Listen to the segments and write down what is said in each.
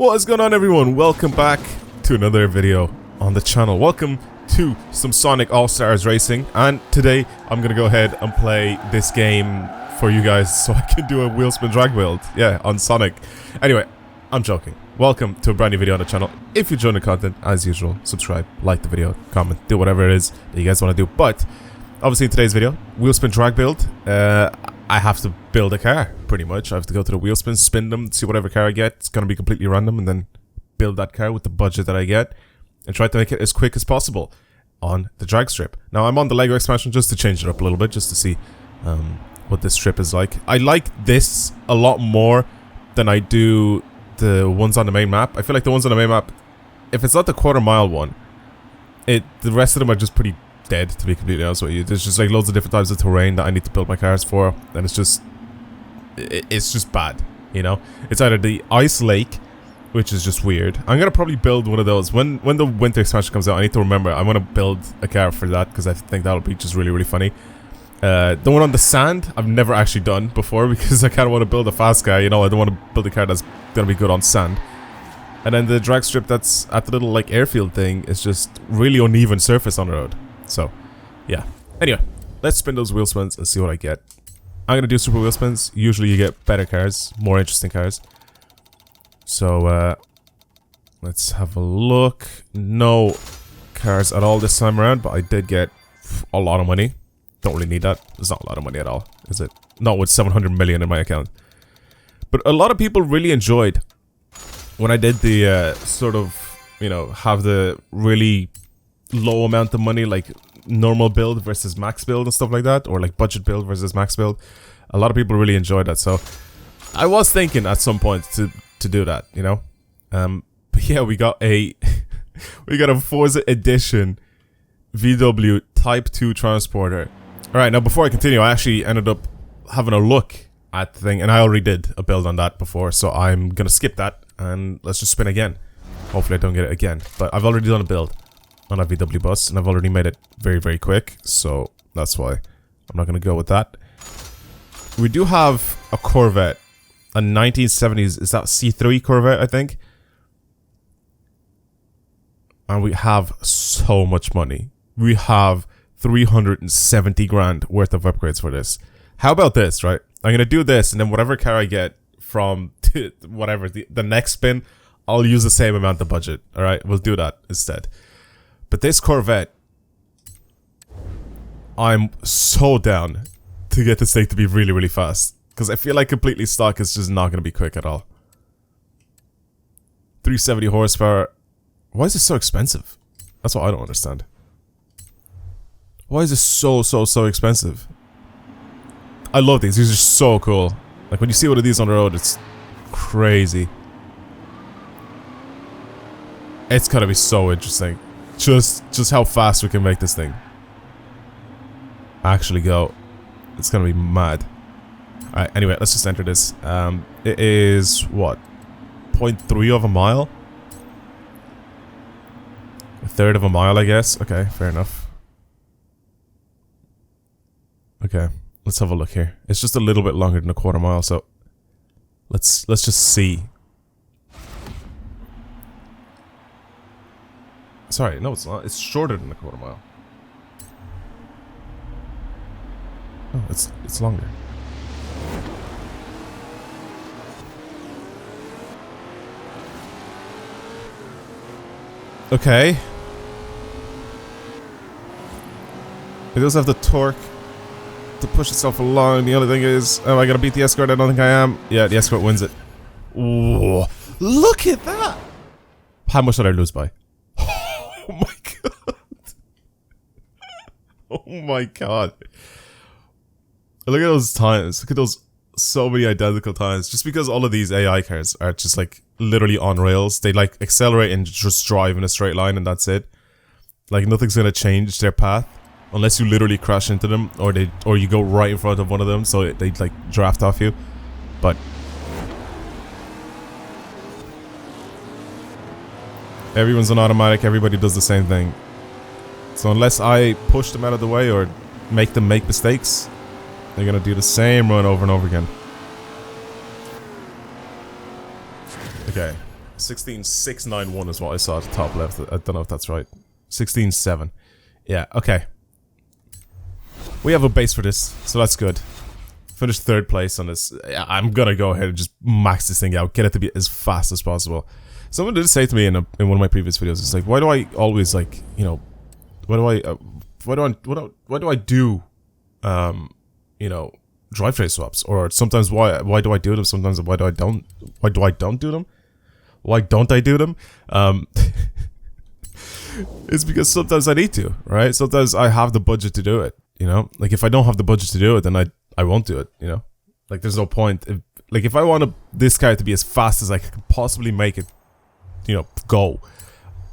What is going on, everyone? Welcome back to another video on the channel. Welcome to some Sonic All-Stars Racing, and today I'm gonna go ahead and play this game for you guys so I can do a wheel spin drag build, yeah, on Sonic. Anyway, I'm joking. Welcome to a brand new video on the channel. If you enjoy the content, as usual, subscribe, like the video, comment, do whatever it is that you guys want to do. But obviously in today's video, wheel spin drag build, I have to build a car, pretty much. I have to go to the wheel spin, spin them, see whatever car I get. It's going to be completely random, and then build that car with the budget that I get and try to make it as quick as possible on the drag strip. Now, I'm on the Lego expansion just to change it up a little bit, just to see what this strip is like. I like this a lot more than I do the ones on the main map. I feel like the ones on the main map, if it's not the quarter-mile one, the rest of them are just pretty dead, to be completely honest with you. There's just like loads of different types of terrain that I need to build my cars for, and it's just bad, you know. It's either the ice lake, which is just weird. I'm gonna probably build one of those when the winter expansion comes out. I need to remember I'm gonna build a car for that because I think that'll be just really funny. The one on the sand I've never actually done before because I kind of want to build a fast car, you know. I don't want to build a car that's gonna be good on sand. And then the drag strip that's at the little like airfield thing is just really uneven surface on the road. So, yeah. Anyway, let's spin those wheel spins and see what I get. I'm gonna do super wheel spins. Usually you get better cars, more interesting cars. So, let's have a look. No cars at all this time around, but I did get a lot of money. Don't really need that. It's not a lot of money at all, is it? Not with 700 million in my account. But a lot of people really enjoyed when I did the sort of, you know, have the really low amount of money, like normal build versus max build and stuff like that, or like budget build versus max build. A lot of people really enjoyed that, so I was thinking at some point to do that, you know. But yeah, we got a Forza Edition VW Type 2 transporter. All right, now before I continue, I actually ended up having a look at the thing, and I already did a build on that before, so I'm gonna skip that and let's just spin again. Hopefully I don't get it again, but I've already done a build on a VW bus, and I've already made it very quick, so that's why I'm not going to go with that. We do have a Corvette, a 1970s, is that C3 Corvette, I think? And we have so much money. We have 370 grand worth of upgrades for this. How about this, right? I'm going to do this, and then whatever car I get from whatever, the next spin, I'll use the same amount of budget, alright? We'll do that instead. But this Corvette, I'm so down to get this thing to be really fast. Because I feel like completely stock is just not going to be quick at all. 370 horsepower. Why is this so expensive? That's what I don't understand. Why is this so expensive? I love these. These are so cool. Like when you see one of these on the road, it's crazy. It's going to be so interesting. Just how fast we can make this thing actually go. It's gonna be mad. Alright, anyway, let's just enter this. It is, what? 0.3 of a mile? A third of a mile, I guess. Okay, fair enough. Okay, let's have a look here. It's just a little bit longer than a quarter mile, so let's just see. Sorry, no, it's not. It's shorter than a quarter mile. Oh, it's longer. Okay. It does have the torque to push itself along. The only thing is, am I gonna beat the Escort? I don't think I am. Yeah, the Escort wins it. Ooh, look at that! How much did I lose by? Oh my god. Oh my god. Look at those times. Look at those, so many identical times. Just because all of these AI cars are just like literally on rails. They like accelerate and just drive in a straight line and that's it. Like nothing's gonna change their path unless you literally crash into them or you go right in front of one of them so they like draft off you. But everyone's on automatic, everybody does the same thing. So unless I push them out of the way or make them make mistakes, they're gonna do the same run over and over again. Okay, 16691 is what I saw at the top left. I don't know if that's right. 167. Yeah, okay. We have a base for this, so that's good. Finished 3rd place on this. Yeah, I'm gonna go ahead and just max this thing out. Get it to be as fast as possible. Someone did say to me in one of my previous videos, it's like, why do I always, like, you know, why do I do, you know, drivetrain swaps? Or sometimes why do I do them? Sometimes why do I don't do them? Why don't I do them? It's because sometimes I need to, right? Sometimes I have the budget to do it, you know? Like, if I don't have the budget to do it, then I won't do it, you know? Like, there's no point. If I want this car to be as fast as I can possibly make it, you know, go,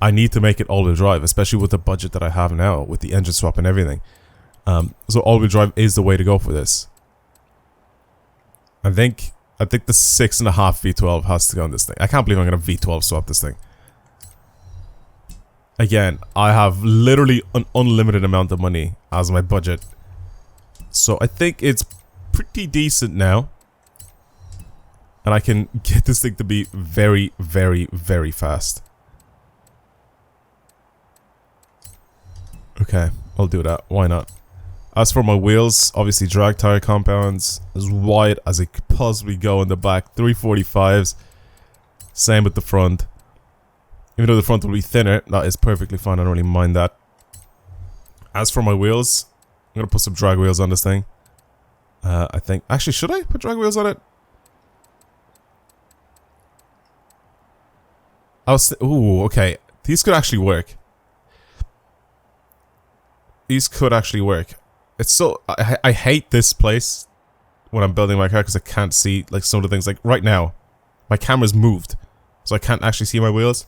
I need to make it all-wheel drive, especially with the budget that I have now, with the engine swap and everything. So all-wheel drive is the way to go for this. I think the 6.5 V12 has to go on this thing. I can't believe I'm going to V12 swap this thing. Again, I have literally an unlimited amount of money as my budget. So I think it's pretty decent now. And I can get this thing to be very, very, very fast. Okay, I'll do that. Why not? As for my wheels, obviously drag tire compounds, as wide as it could possibly go in the back. 345s. Same with the front. Even though the front will be thinner, that is perfectly fine. I don't really mind that. As for my wheels, I'm going to put some drag wheels on this thing. I think... Actually, should I put drag wheels on it? Ooh, okay. These could actually work. These could actually work. It's so... I hate this place when I'm building my car because I can't see, like, some of the things. Like, right now, my camera's moved, so I can't actually see my wheels.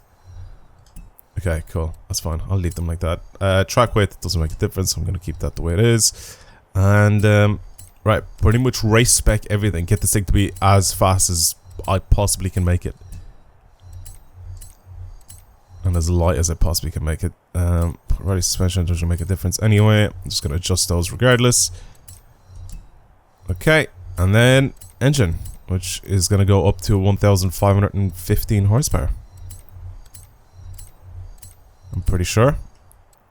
Okay, cool. That's fine. I'll leave them like that. Track weight doesn't make a difference. I'm going to keep that the way it is. And, right, pretty much race spec everything. Get this thing to be as fast as I possibly can make it. And as light as I possibly can make it. Ferrari suspension doesn't make a difference anyway. I'm just going to adjust those regardless. Okay, and then engine, which is going to go up to 1,515 horsepower. I'm pretty sure.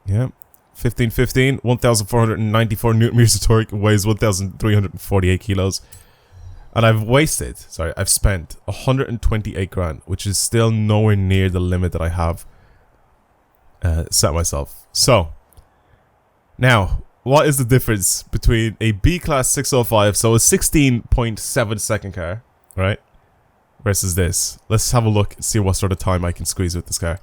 Yeah. 1515, 1,494 newton meters of torque, weighs 1,348 kilos. And I've spent 128 grand, which is still nowhere near the limit that I have set myself. So, now, what is the difference between a B-Class 605, so a 16.7 second car, right, versus this? Let's have a look and see what sort of time I can squeeze with this car.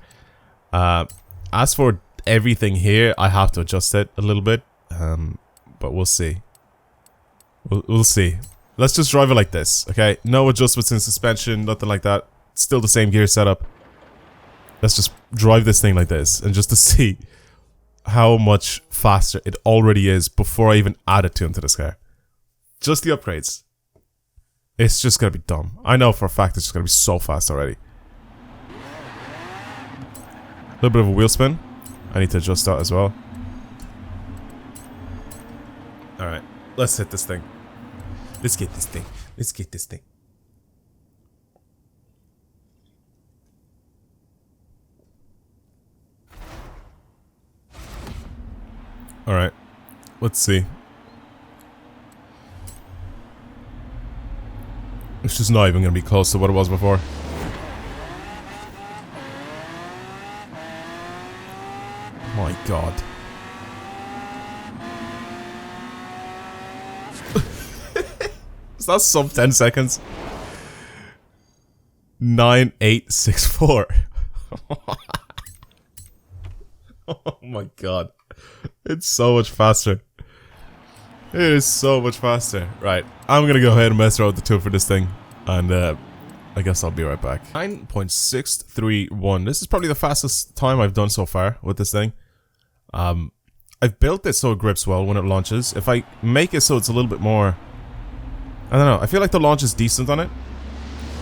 As for everything here, I have to adjust it a little bit, but we'll see. We'll see. Let's just drive it like this, okay? No adjustments in suspension, nothing like that. Still the same gear setup. Let's just drive this thing like this, and just to see how much faster it already is before I even add it to into this car. Just the upgrades. It's just gonna be dumb. I know for a fact it's just gonna be so fast already. A little bit of a wheel spin. I need to adjust that as well. Alright, let's hit this thing. Let's get this thing. Let's get this thing. Alright. Let's see. It's just not even going to be close to what it was before. My god. Is that sub 10 seconds? 9864. Oh my god. It's so much faster. It is so much faster. Right. I'm gonna go ahead and mess around with the tune for this thing. And I guess I'll be right back. 9.631. This is probably the fastest time I've done so far with this thing. I've built it so it grips well when it launches. If I make it so it's a little bit more... I don't know. I feel like the launch is decent on it.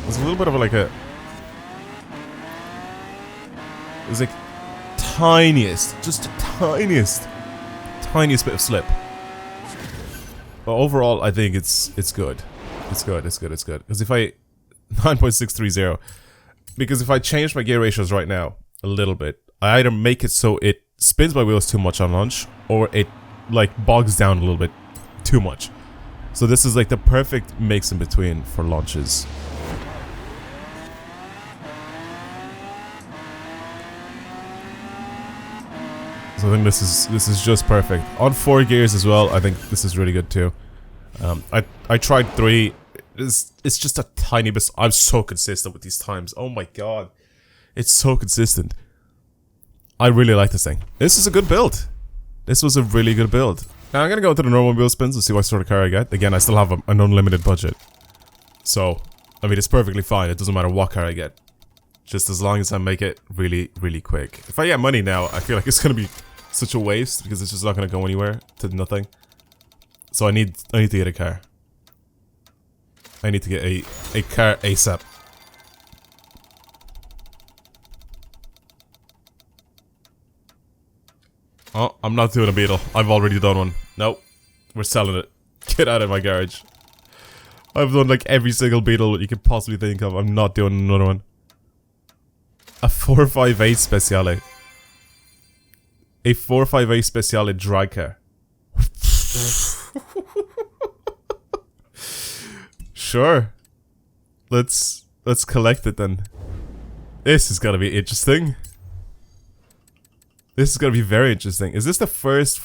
There's a little bit of like a... There's like tiniest, just the tiniest bit of slip. But overall, I think it's good. It's good. Because if I... 9.630. Because if I change my gear ratios right now a little bit, I either make it so it spins my wheels too much on launch, or it like bogs down a little bit too much. So this is like the perfect mix in between for launches. So I think this is just perfect. On 4 gears as well, I think this is really good too. I tried 3. It's just a tiny bit. I'm so consistent with these times. Oh my god. It's so consistent. I really like this thing. This is a good build. This was a really good build. Now I'm gonna go to the normal wheel spins and see what sort of car I get. Again, I still have an unlimited budget. So, I mean, it's perfectly fine. It doesn't matter what car I get. Just as long as I make it really, really quick. If I get money now, I feel like it's gonna be such a waste because it's just not gonna go anywhere to nothing. So I need to get a car. I need to get a car ASAP. Oh, I'm not doing a Beetle. I've already done one. Nope. We're selling it. Get out of my garage. I've done like every single Beetle you could possibly think of. I'm not doing another one. A 458 Speciale. A 458 Speciale drag car. Sure. Let's collect it then. This is gonna be interesting. This is gonna be very interesting. Is this the first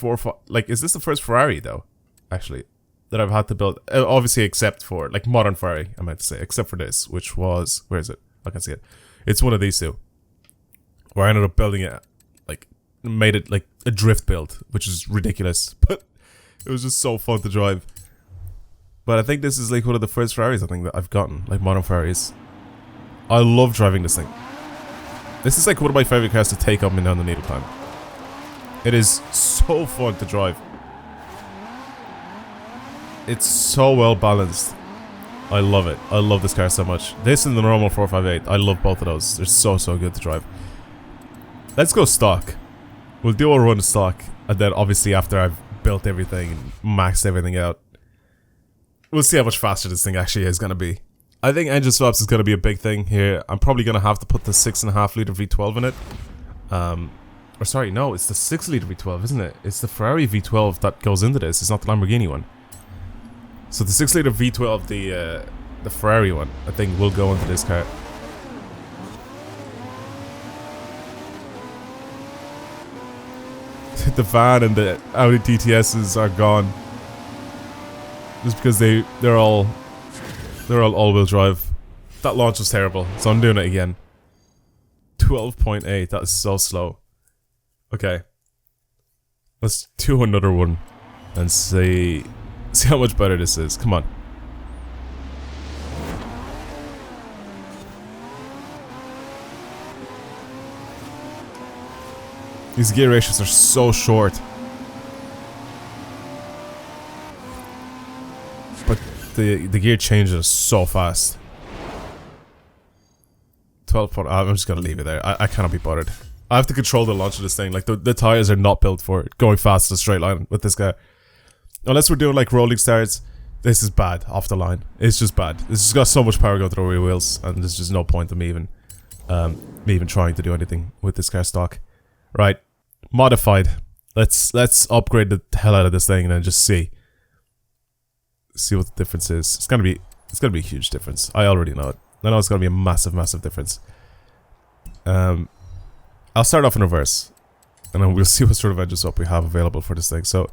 is this the first Ferrari though? Actually, that I've had to build. Obviously, except for like modern Ferrari, I meant to say, except for this, which was, where is it? I can see it. It's one of these two. Where I ended up building it, like made it like a drift build, which is ridiculous, but it was just so fun to drive. But I think this is like one of the first Ferraris I think that I've gotten, like modern Ferraris. I love driving this thing. This is like one of my favorite cars to take up and down the needle climb. It is so fun to drive. It's so well balanced. I love it. I love this car so much. This and the normal 458. I love both of those. They're so good to drive. Let's go stock. We'll do a run stock. And then obviously after I've built everything and maxed everything out, we'll see how much faster this thing actually is going to be. I think engine swaps is going to be a big thing here. I'm probably going to have to put the 6.5 litre V12 in it. Or sorry, no, it's the 6 litre V12, isn't it? It's the Ferrari V12 that goes into this. It's not the Lamborghini one. So the 6 litre V12, the Ferrari one, I think will go into this car. The van and the Audi TTSs are gone. Just because they're all all-wheel drive. That launch was terrible, so I'm doing it again. 12.8, that is so slow. Okay. Let's do another one and see how much better this is. Come on. These gear ratios are so short. But the gear changes so fast. 12 point. I'm just gonna leave it there. I cannot be bothered. I have to control the launch of this thing. Like the tires are not built for it. Going fast in a straight line with this guy. Unless we're doing like rolling starts, this is bad off the line. It's just bad. It's just got so much power going through rear wheels, and there's just no point of me even trying to do anything with this car stock. Right, modified. Let's upgrade the hell out of this thing and then just see what the difference is. It's gonna be a huge difference. I already know it. I know it's gonna be a massive difference. I'll start off in reverse, and then we'll see what sort of engine swap we have available for this thing. So,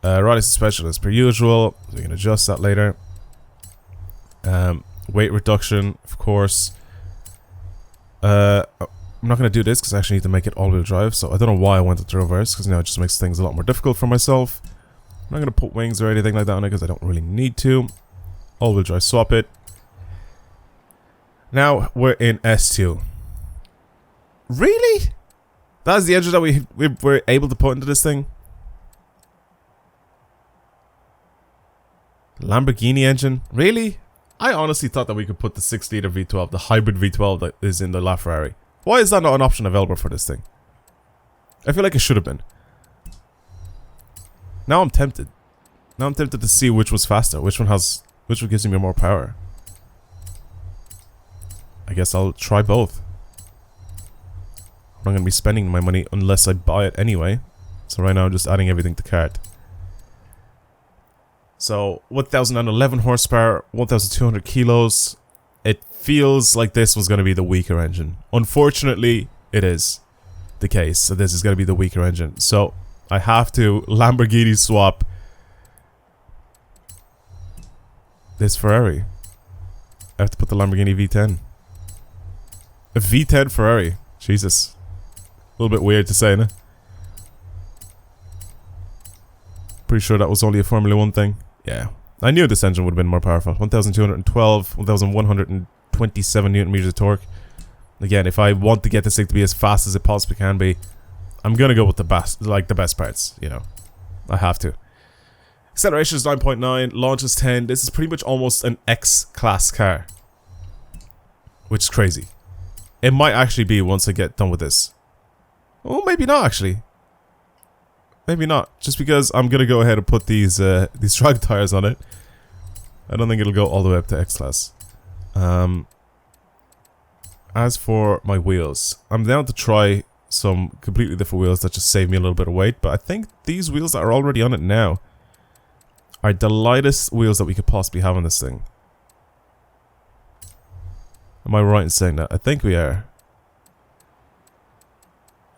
rally suspension as per usual. We can adjust that later. Weight reduction, of course. I'm not going to do this because I actually need to make it all-wheel drive, so I don't know why I went into reverse, because now it just makes things a lot more difficult for myself. I'm not going to put wings or anything like that on it because I don't really need to. All-wheel drive, swap it. Now we're in S2. Really? That's the engine that we were able to put into this thing? Lamborghini engine? Really? I honestly thought that we could put the 6 litre V12, the hybrid V12 that is in the LaFerrari. Why is that not an option available for this thing? I feel like it should have been. Now I'm tempted. Now I'm tempted to see which was faster, which one gives me more power. I guess I'll try both. I'm not going to be spending my money unless I buy it anyway. So right now I'm just adding everything to cart. So 1011 horsepower, 1200 kilos. It feels like this was going to be the weaker engine. Unfortunately, it is the case. So this is going to be the weaker engine. So I have to Lamborghini swap this Ferrari. I have to put the Lamborghini V10. A V10 Ferrari. Jesus. A little bit weird to say, no? Pretty sure that was only a Formula 1 thing. Yeah. I knew this engine would have been more powerful. 1212, 1127 Newton meters of torque. Again, if I want to get this thing to be as fast as it possibly can be, I'm gonna go with the best, like the best parts, you know. I have to. Acceleration is 9.9, launch is 10. This is pretty much almost an X-class car. Which is crazy. It might actually be once I get done with this. Oh, maybe not actually. Maybe not. Just because I'm gonna go ahead and put these drag tires on it. I don't think it'll go all the way up to X-Class. As for my wheels, I'm down to try some completely different wheels that just save me a little bit of weight. But I think these wheels that are already on it now are the lightest wheels that we could possibly have on this thing. Am I right in saying that? I think we are.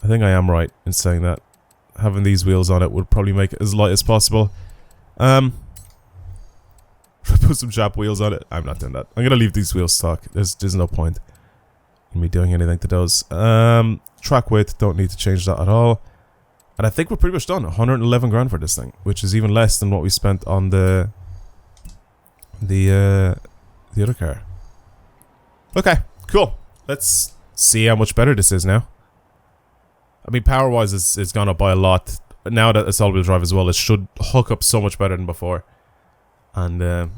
I think I am right in saying that. Having these wheels on it would probably make it as light as possible. Put some Jap wheels on it. I'm not doing that. I'm gonna leave these wheels stock. There's no point in me doing anything to those. Track width, don't need to change that at all. And I think we're pretty much done. 111 grand for this thing, which is even less than what we spent on the other car. Okay, cool. Let's see how much better this is now. I mean, power-wise, it's gone up by a lot. Now that it's all-wheel drive as well, it should hook up so much better than before. And,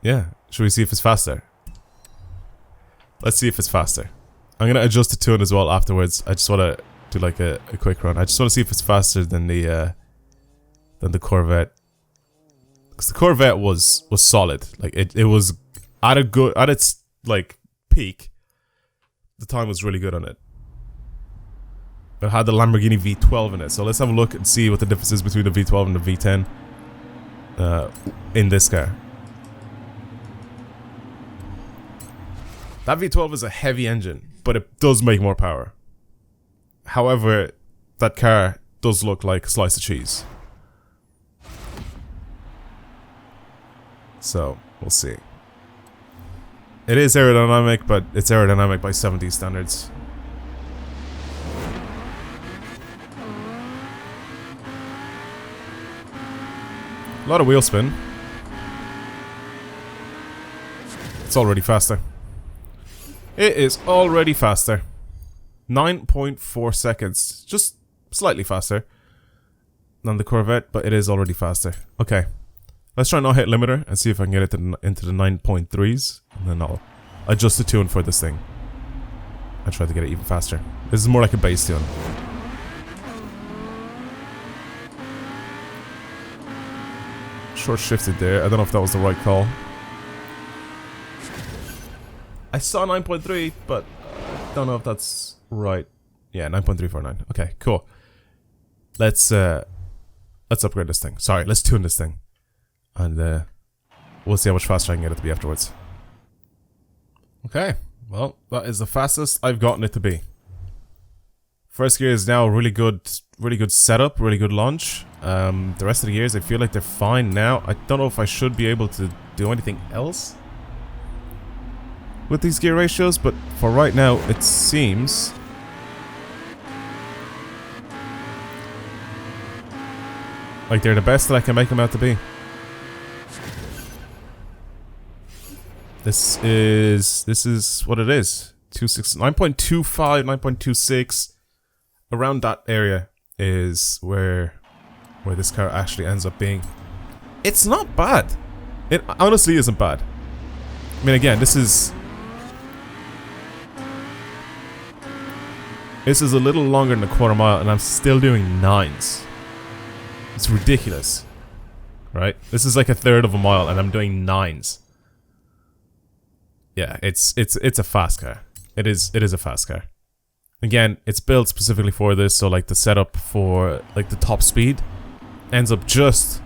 yeah. Should we see if it's faster? Let's see if it's faster. I'm going to adjust the tune as well afterwards. I just want to do, like, a quick run. I just want to see if it's faster than the Corvette. Because the Corvette was solid. Like, it was at its, like, peak. The time was really good on it. It had the Lamborghini V12 in it, so let's have a look and see what the difference is between the V12 and the V10 in this car. That V12 is a heavy engine, but it does make more power. However, that car does look like a slice of cheese. So, we'll see. It is aerodynamic, but it's aerodynamic by 70 standards. A lot of wheel spin. It's already faster. It is already faster. 9.4 seconds. Just slightly faster than the Corvette, but it is already faster. Okay. Let's try not hit limiter and see if I can get it into the 9.3s. And then I'll adjust the tune for this thing. I try to get it even faster. This is more like a bass tune. Short shifted there. I don't know if that was the right call. I saw 9.3, but don't know if that's right. Yeah, 9.349. Okay, cool. Let's upgrade this thing. Sorry, let's tune this thing. And we'll see how much faster I can get it to be afterwards. Okay, well, that is the fastest I've gotten it to be. First gear is now really good setup, really good launch. The rest of the gears, I feel like they're fine now. I don't know if I should be able to do anything else with these gear ratios, but for right now, it seems like they're the best that I can make them out to be. This is what it is. 9.25, 9.26. Around that area is where this car actually ends up being. It's not bad. It honestly isn't bad. I mean, again, this is a little longer than a quarter mile, and I'm still doing 9s. It's ridiculous, right? This is like a third of a mile, and I'm doing 9s. yeah, it's a fast car. It is a fast car. Again, it's built specifically for this, so like the setup for like the top speed ends up just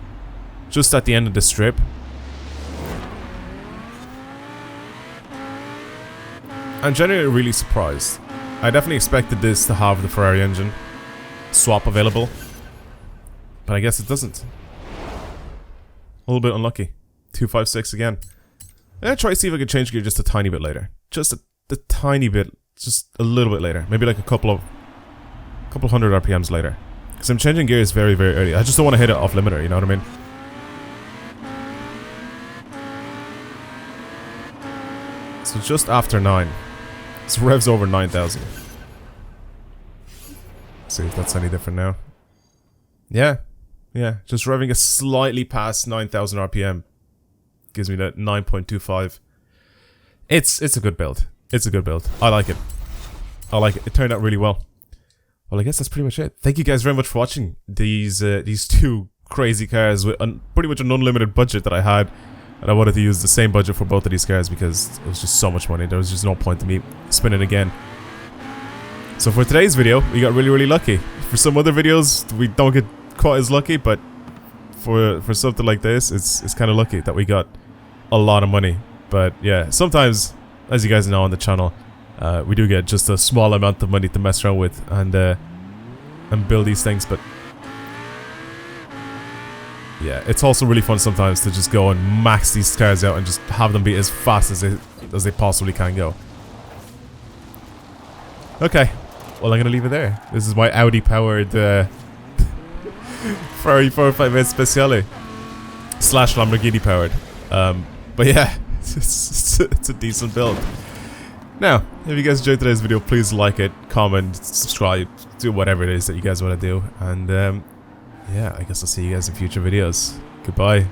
at the end of the strip. I'm genuinely really surprised. I definitely expected this to have the Ferrari engine swap available, but I guess it doesn't. A little bit unlucky. 256 again. I'm gonna try to see if I can change gear just a tiny bit later. Just a tiny bit, just a little bit later. Maybe like a couple hundred RPMs later. Because I'm changing gears very, very early. I just don't want to hit it off limiter, you know what I mean? So just after 9. This revs over 9,000. See if that's any different now. Yeah. Yeah, just revving it slightly past 9,000 RPM. Gives me that 9.25. It's a good build. It's a good build. I like it. I like it. It turned out really well. Well, I guess that's pretty much it. Thank you guys very much for watching these two crazy cars with pretty much an unlimited budget that I had. And I wanted to use the same budget for both of these cars because it was just so much money. There was just no point to me spinning again. So for today's video, we got really, really lucky. For some other videos, we don't get quite as lucky, but for something like this, it's kind of lucky that we got a lot of money. But yeah, sometimes, as you guys know on the channel, we do get just a small amount of money to mess around with and build these things. But yeah, it's also really fun sometimes to just go and max these cars out and just have them be as fast as they possibly can go. Okay, well I'm gonna leave it there. This is my Audi powered Ferrari 458 Speciale / Lamborghini powered. But yeah, it's a decent build. Now, if you guys enjoyed today's video, please like it, comment, subscribe, do whatever it is that you guys want to do. And yeah, I guess I'll see you guys in future videos. Goodbye.